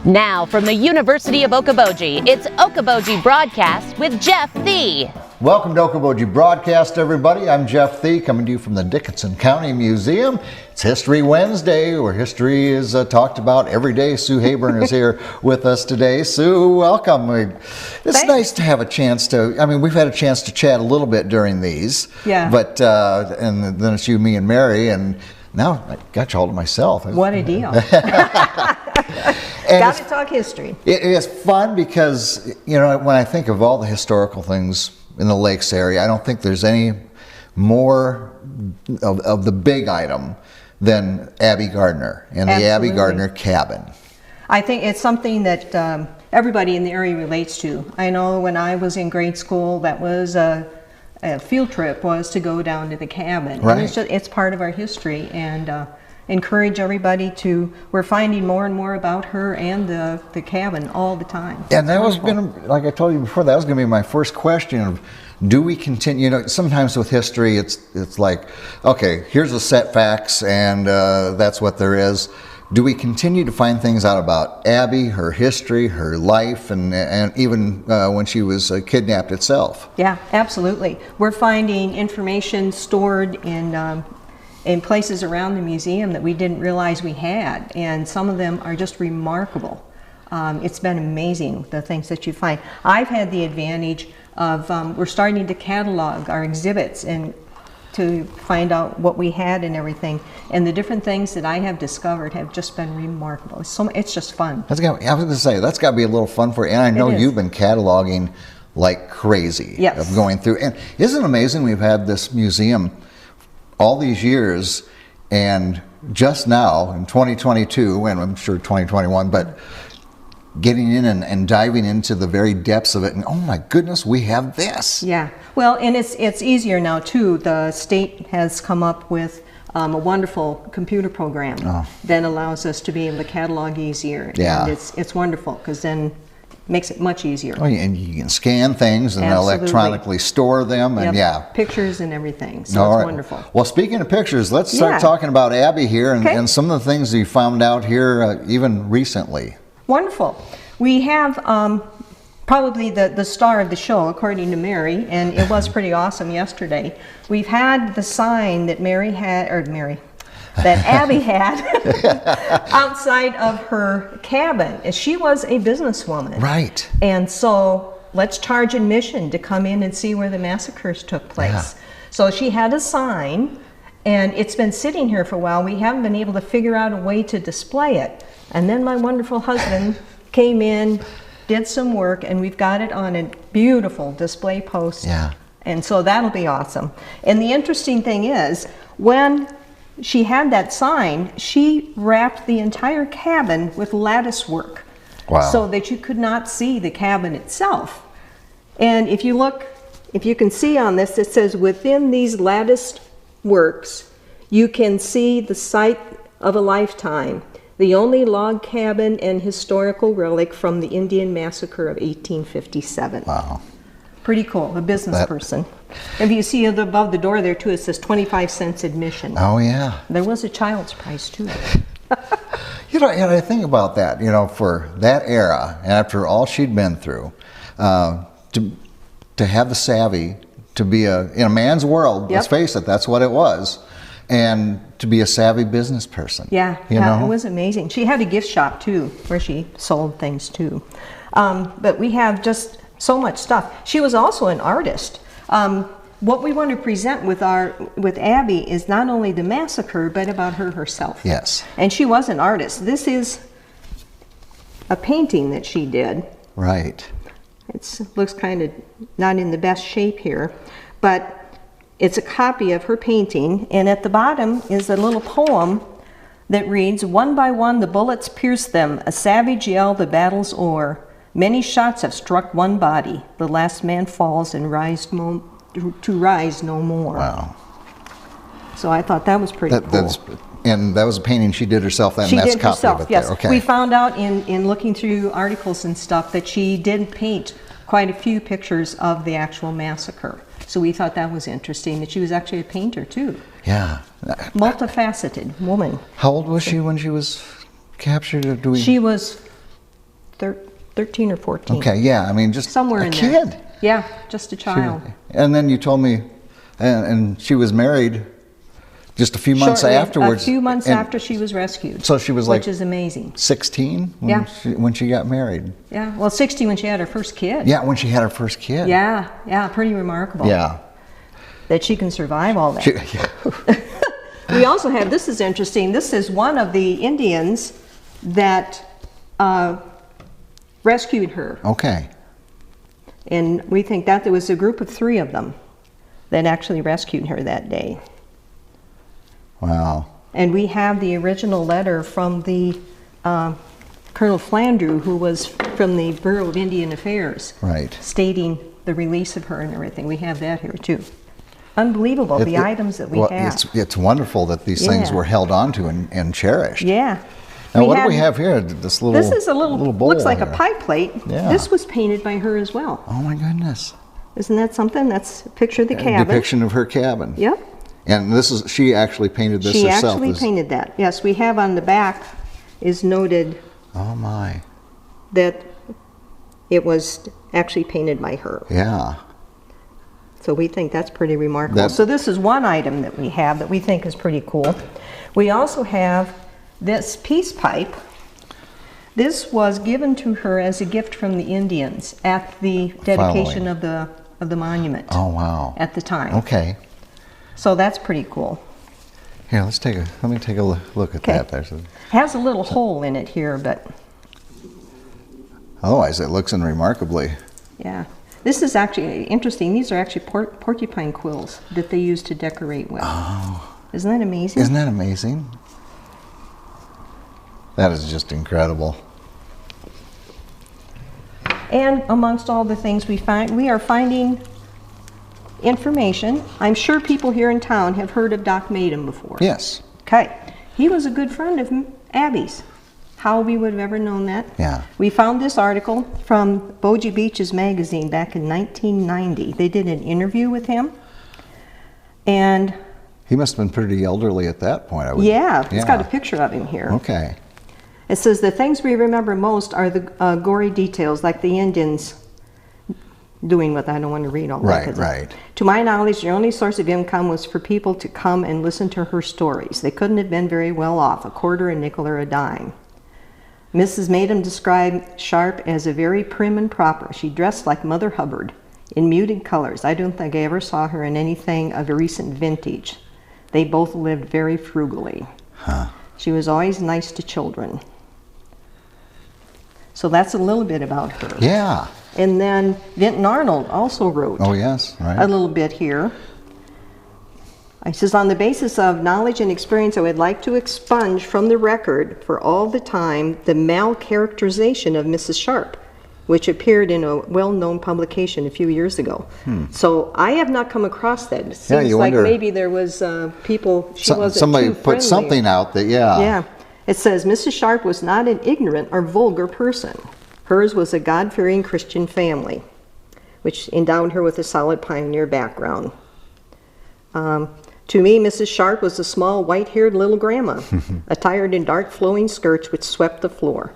Now from the University of Okoboji, it's Okoboji Broadcast with Jeff Thee. Welcome to Okoboji Broadcast, everybody. I'm Jeff Thee, coming to you from the Dickinson County Museum. It's History Wednesday, where history is talked about every day. Sue Haburn is here with us today. Sue, welcome. It's nice to have a chance to, we've had a chance to chat a little bit during these. Yeah. But, and then it's you, me, and Mary, and now I got you all to myself. What a deal. Got to talk history. It is fun because, when I think of all the historical things in the Lakes area, I don't think there's any more of the big item than Abbie Gardner and the Abbie Gardner cabin. I think it's something that everybody in the area relates to. I know when I was in grade school, that was a field trip was to go down to the cabin. Right. And it's part of our history, and encourage everybody to, we're finding more and more about her and the cabin all the time. And that was going to, like I told you before, that was going to be my first question of, do we continue, sometimes with history it's like, okay, here's the set facts and that's what there is. Do we continue to find things out about Abbie, her history, her life, and even when she was kidnapped itself? Yeah, absolutely. We're finding information stored in places around the museum that we didn't realize we had, and some of them are just remarkable. It's been amazing, the things that you find. I've had the advantage of, we're starting to catalog our exhibits and to find out what we had and everything, and the different things that I have discovered have just been remarkable. It's just fun. I was going to say, that's got to be a little fun for you, and I know you've been cataloging like crazy. Yes. Of going through, and isn't it amazing we've had this museum all these years, and just now in 2022, and I'm sure 2021, but getting in and diving into the very depths of it, and oh my goodness, we have this. Yeah, well, and it's easier now too. The state has come up with a wonderful computer program that allows us to be able to catalog easier. Yeah. And it's wonderful because then makes it much easier. Oh, and you can scan things and electronically store them, and pictures and everything, so it's wonderful. Well, speaking of pictures, let's start talking about Abbie here and some of the things you found out here even recently. Wonderful. We have probably the star of the show, according to Mary, and it was pretty awesome yesterday. We've had the sign that that Abbie had outside of her cabin. She was a businesswoman. Right. And so let's charge admission to come in and see where the massacres took place. Yeah. So she had a sign, and it's been sitting here for a while. We haven't been able to figure out a way to display it. And then my wonderful husband came in, did some work, and we've got it on a beautiful display post. Yeah. And so that'll be awesome. And the interesting thing is, when she had that sign, she wrapped the entire cabin with lattice work. Wow. So that you could not see the cabin itself. And if you can see on this, it says, within these latticed works, you can see the site of a lifetime, the only log cabin and historical relic from the Indian massacre of 1857. Wow. Pretty cool, a business person. If you see it above the door there too, it says 25 cents admission. Oh yeah. There was a child's price too. And I think about that, for that era, after all she'd been through, to have the savvy, to be in a man's world, let's face it, that's what it was, and to be a savvy business person. Yeah, it was amazing. She had a gift shop too, where she sold things too. But we have just so much stuff. She was also an artist. What we want to present with Abbie is not only the massacre, but about her herself. Yes. And she was an artist. This is a painting that she did. Right. It looks kind of not in the best shape here, but it's a copy of her painting, and at the bottom is a little poem that reads, "One by one the bullets pierce them, a savage yell, the battle's o'er. Many shots have struck one body, the last man falls and to rise no more." Wow. So I thought that was pretty cool. And that was a painting she did herself, and that's a copy herself, of it yes. there. Okay. We found out in looking through articles and stuff that she did paint quite a few pictures of the actual massacre. So we thought that was interesting, that she was actually a painter too. Yeah. Multifaceted woman. How old was she when she was captured? Or She was 13 or 14. Okay, yeah, I mean, just Somewhere a in kid. there. Yeah, just a child. And then you told me, and she was married just a few months Shortly, afterwards. A few months and after she was rescued. So she was like, which is amazing. 16 when she got married. Yeah, well, 60 when she had her first kid. Yeah, when she had her first kid. Yeah, pretty remarkable. Yeah. That she can survive all that. We also have, this is interesting, this is one of the Indians that rescued her. Okay. And we think that there was a group of 3 of them that actually rescued her that day. Wow. And we have the original letter from the Colonel Flandreau, who was from the Bureau of Indian Affairs, Right. stating the release of her and everything. We have that here too. Unbelievable, the items that we have. It's wonderful that these things Yeah. were held on to and cherished. Yeah. Now, what do we have here? This little This is a little bowl looks like a here. pie plate. Yeah. This was painted by her as well. Oh my goodness. Isn't that something? That's a picture of the A cabin. depiction of her cabin. Yep. And she actually painted this She herself. actually painted that. Yes, we have on the back is noted Oh my. that it was actually painted by her. Yeah. So we think that's pretty remarkable. So this is one item that we have that we think is pretty cool. We also have this peace pipe. This was given to her as a gift from the Indians at the dedication of the monument. Oh wow. At the time. Okay. So that's pretty cool. Here, let me take a look at that. Has a little hole in it here, but otherwise it looks unremarkably. yeah. This is actually interesting. These are actually porcupine quills that they use to decorate with. Oh. Isn't that amazing? Isn't that amazing? That is just incredible. And amongst all the things we find, we are finding information. I'm sure people here in town have heard of Doc Maiden before. Yes. Okay. He was a good friend of Abbie's. How we would have ever known that? Yeah. We found this article from Bogie Beach's magazine back in 1990. They did an interview with him. And He must have been pretty elderly at that point, I would. yeah, it's got a picture of him here. Okay. It says the things we remember most are the gory details, like the Indians doing what I don't want to read all that. Right. To my knowledge, the only source of income was for people to come and listen to her stories. They couldn't have been very well off, a quarter, a nickel, or a dime. Mrs. Maiden described Sharp as a very prim and proper. She dressed like Mother Hubbard in muted colors. I don't think I ever saw her in anything of a recent vintage. They both lived very frugally. Huh. She was always nice to children. So that's a little bit about her. Yeah. And then Vinton Arnold also wrote Oh yes, right. a little bit here. He says, on the basis of knowledge and experience, I would like to expunge from the record for all the time the malcharacterization of Mrs. Sharp, which appeared in a well-known publication a few years ago. So I have not come across that. It seems you like wonder- maybe there was people, she wasn't Somebody too put friendly. something out that, yeah. Yeah. It says, Mrs. Sharp was not an ignorant or vulgar person. Hers was a God-fearing Christian family, which endowed her with a solid pioneer background. To me, Mrs. Sharp was a small, white-haired little grandma, attired in dark flowing skirts which swept the floor.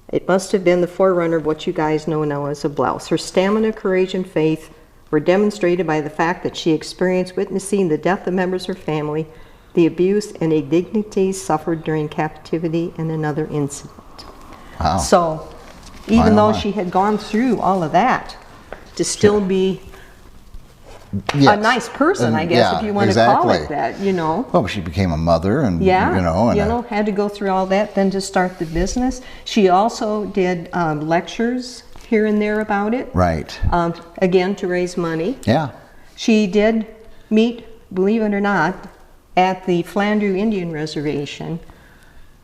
It must have been the forerunner of what you guys know now as a blouse. Her stamina, courage, and faith were demonstrated by the fact that she experienced witnessing the death of members of her family, the abuse and indignities suffered during captivity, and another incident. Wow. So, even My, oh though my. she had gone through all of that, to still be a Yes. nice person, And- I guess, yeah, if you want to call exactly. it that, you know. Well, she became a mother, and Yeah, and had to go through all that, then to start the business. She also did lectures here and there about it, right. again, to raise money. Yeah. She did meet, believe it or not, at the Flandreau Indian Reservation.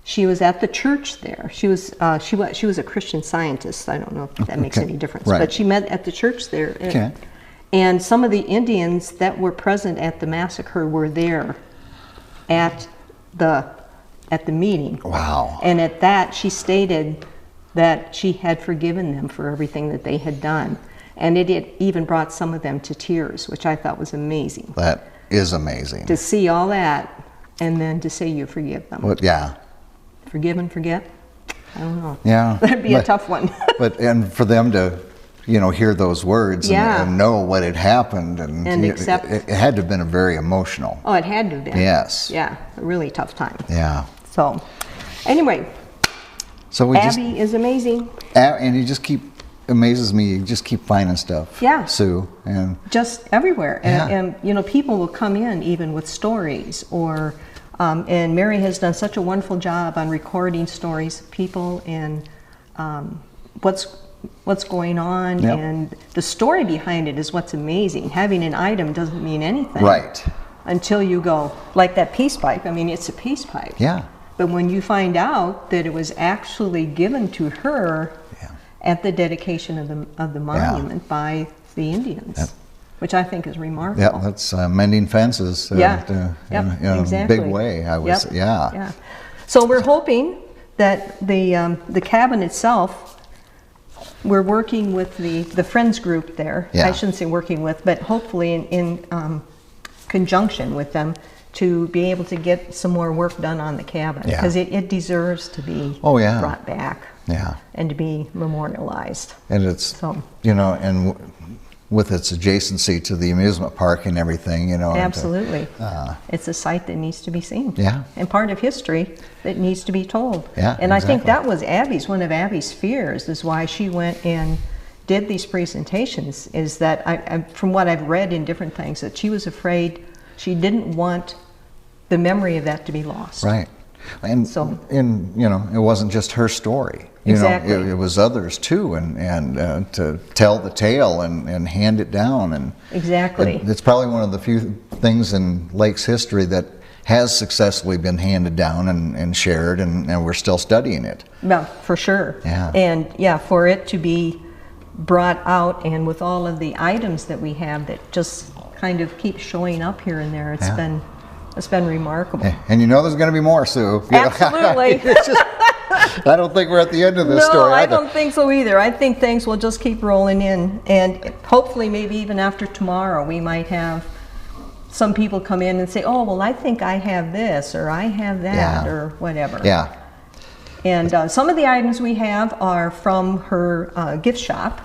She was at the church there. She was a Christian Scientist. I don't know if that makes Okay. any difference, Right. but she met at the church there. Okay. And some of the Indians that were present at the massacre were there at the meeting. Wow. And at that, she stated that she had forgiven them for everything that they had done. And it even brought some of them to tears, which I thought was amazing. That is amazing. To see all that and then to say you forgive them. Yeah. Forgive and forget. I don't know. Yeah. That'd be a tough one. And for them to, hear those words Yeah. and know what had happened, and accept. it had to have been a very emotional. Oh, it had to have been. Yes. Yeah, a really tough time. Yeah. So, anyway, So we Abbie is amazing. and amazes me. You just keep finding stuff. Yeah. Sue, and Just everywhere. Yeah. And people will come in even with stories, or and Mary has done such a wonderful job on recording stories of people and what's going on. Yep. And the story behind it is what's amazing. Having an item doesn't mean anything. Right. Until you go, like that peace pipe. I mean, it's a peace pipe. Yeah. But when you find out that it was actually given to her at the dedication of the monument by the Indians, which I think is remarkable. Yeah, that's mending fences. In a exactly. big way. Yeah. So we're hoping that the cabin itself, we're working with the Friends group there. Yeah. I shouldn't say working with, but hopefully in conjunction with them, to be able to get some more work done on the cabin, because it deserves to be brought back and to be memorialized. And it's, and with its adjacency to the amusement park and everything, Absolutely. It's a site that needs to be seen. Yeah. And part of history that needs to be told. Yeah, and I think exactly. that was one of Abbie's fears, is why she went and did these presentations, is that, I from what I've read in different things, that she was afraid, she didn't want the memory of that to be lost. Right. And it wasn't just her story. Exactly. It was others too, and to tell the tale and hand it down. And exactly. It's probably one of the few things in Lake's history that has successfully been handed down and shared, and we're still studying it. Well, for sure. Yeah. And for it to be brought out, and with all of the items that we have that just kind of keep showing up here and there, it's been remarkable. And there's going to be more, Sue. Absolutely. I don't think we're at the end of this story. No, I don't think so either. I think things will just keep rolling in, and hopefully maybe even after tomorrow we might have some people come in and say, oh, well, I think I have this, or I have that, or whatever. Yeah. And some of the items we have are from her gift shop.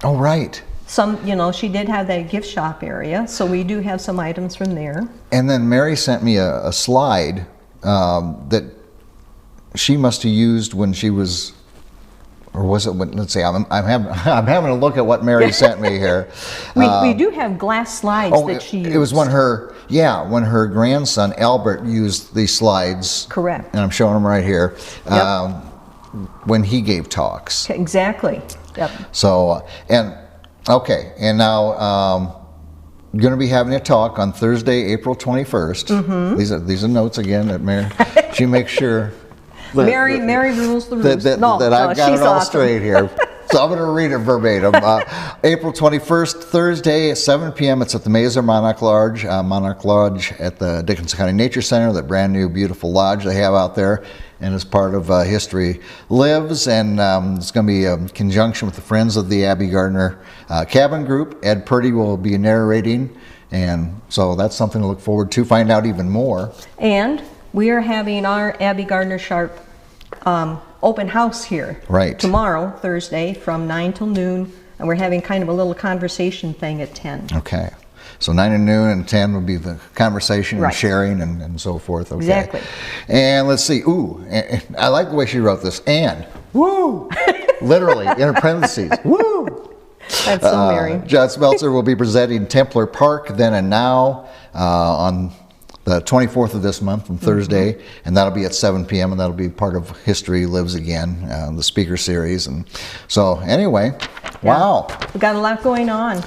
Oh, right. Some, she did have that gift shop area, so we do have some items from there. And then Mary sent me a slide that she must have used when she was, or was it when? Let's see. I'm having a look at what Mary sent me here. We do have glass slides that she used. It was when her grandson Albert used these slides. Correct. And I'm showing them right here. When he gave talks. Exactly. Yep. So okay, and now I'm going to be having a talk on Thursday, April 21st. Mm-hmm. These are notes again that Mary. She makes sure. Mary rules the rules. That I've got it all straight here. So I'm going to read it verbatim. April 21st, Thursday at 7 p.m. It's at the Mazer Monarch Lodge. Monarch Lodge at the Dickinson County Nature Center, that brand new beautiful lodge they have out there. And as part of History Lives, and it's going to be in conjunction with the Friends of the Abbie Gardner Cabin Group. Ed Purdy will be narrating, and so that's something to look forward to, find out even more. And we are having our Abbie Gardner Sharp open house here tomorrow, Thursday, from 9 till noon, and we're having kind of a little conversation thing at 10. Okay. So 9 to noon and 10 will be the conversation and sharing and so forth. Okay. Exactly. And let's see. Ooh, I like the way she wrote this. And, woo! Literally, in parentheses. Woo! That's so Mary. John Smeltzer will be presenting Templar Park Then and Now on the 24th of this month, on Thursday, and that'll be at 7 p.m., and that'll be part of History Lives Again, the speaker series. And so, anyway, wow. We've got a lot going on.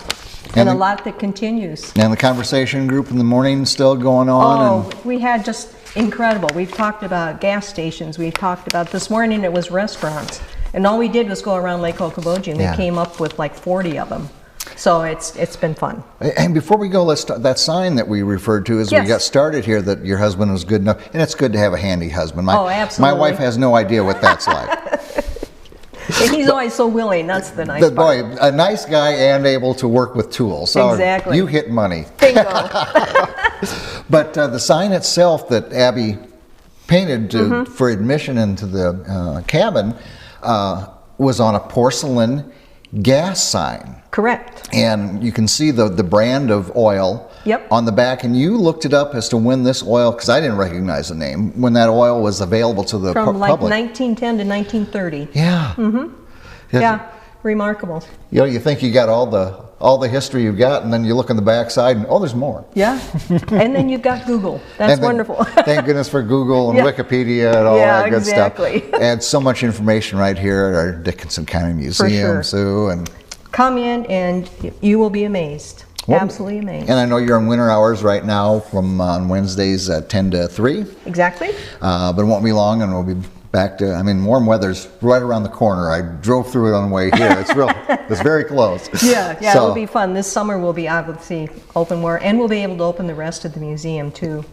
And a lot that continues. And the conversation group in the morning still going on. Oh, we had just incredible. We've talked about gas stations. We've talked about, this morning it was restaurants. And all we did was go around Lake Okoboji, and we came up with like 40 of them. So it's been fun. And before we go, let's that sign that we referred to as we got started here, that your husband was good enough. And it's good to have a handy husband. Absolutely. My wife has no idea what that's like. And he's always so willing. That's the nice part. Boy, a nice guy and able to work with tools. So exactly. You hit money. Bingo. But the sign itself that Abbie painted for admission into the cabin was on a porcelain gas sign. Correct. And you can see the brand of oil on the back. And you looked it up as to when this oil, because I didn't recognize the name, when that oil was available to the From like public. 1910 to 1930. Yeah. Yeah, remarkable. You know, you think you got all the history you've got, and then you look on the back side, and oh, there's more. Yeah, and then you've got Google. That's wonderful. Thank goodness for Google and Wikipedia and all that good exactly. stuff. And so much information right here at our Dickinson County Museum, Sue. And come in, and you will be amazed. Well, absolutely amazed. And I know you're in winter hours right now from on Wednesdays at 10 to 3. Exactly. But it won't be long, and we'll be back to, I mean, warm weather's right around the corner. I drove through it on the way here. It's very close. Yeah, So, it'll be fun. This summer we'll be able to see open more, and we'll be able to open the rest of the museum too.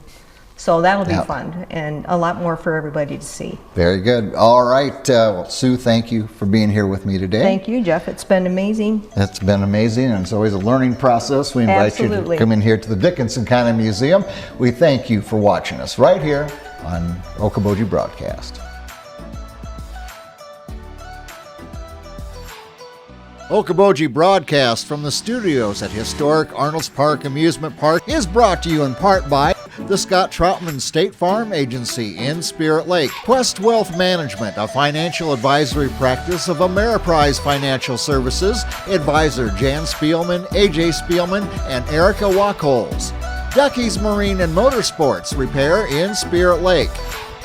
So that'll be fun, and a lot more for everybody to see. Very good. All right. Well, Sue, thank you for being here with me today. Thank you, Jeff. It's been amazing. It's been amazing, and it's always a learning process. We invite you to come in here to the Dickinson County Museum. We thank you for watching us right here on Okoboji Broadcast. Okoboji Broadcast from the studios at historic Arnold's Park Amusement Park is brought to you in part by the Scott Troutman State Farm Agency in Spirit Lake, Quest Wealth Management, a financial advisory practice of Ameriprise Financial Services, advisor Jan Spielman, AJ Spielman, and Erica Wachholz. Ducky's Marine and Motorsports Repair in Spirit Lake.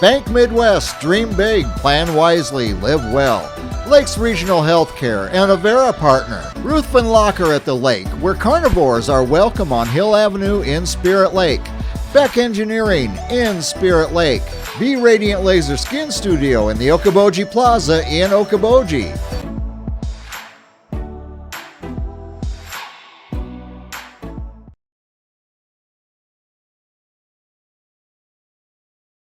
Bank Midwest, dream big, plan wisely, live well. Lakes Regional Healthcare and Avera Partner. Ruthven Locker at the Lake, where carnivores are welcome on Hill Avenue in Spirit Lake. Beck Engineering in Spirit Lake. Be Radiant Laser Skin Studio in the Okoboji Plaza in Okoboji.